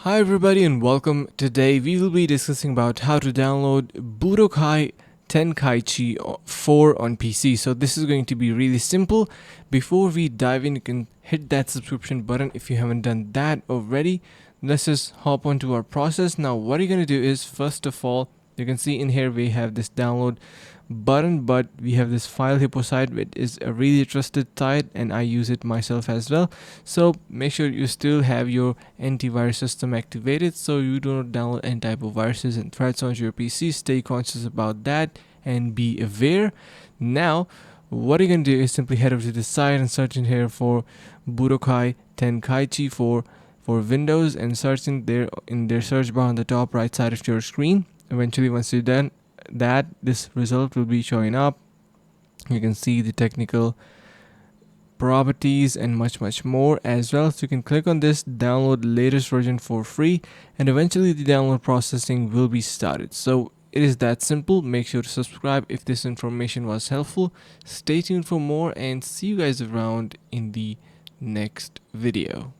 Hi everybody and welcome. Today we will be discussing about how to download Budokai Tenkaichi 4 on PC. So this is going to be really simple. Before we dive in, you can hit that subscription button if you haven't done that already. Let's just hop onto our process. Now what you're going to do is, first of all, you can see in here we have this download button, but we have this file hippo site, which is a really trusted site and I use it myself as well. So make sure you still have your antivirus system activated so you do not download any type of viruses and threats onto your PC. Stay conscious about that and be aware. Now what you're going to do is simply head over to the site and search in here for Budokai Tenkaichi for Windows and search in there in their search bar on the top right side of your screen. Eventually, once you're done that, this result will be showing up. You can see the technical properties and much more as well. So you can click on this, download the latest version for free, and eventually the download processing will be started. So it is that simple. Make sure to subscribe if this information was helpful. Stay tuned for more and see you guys around in the next video.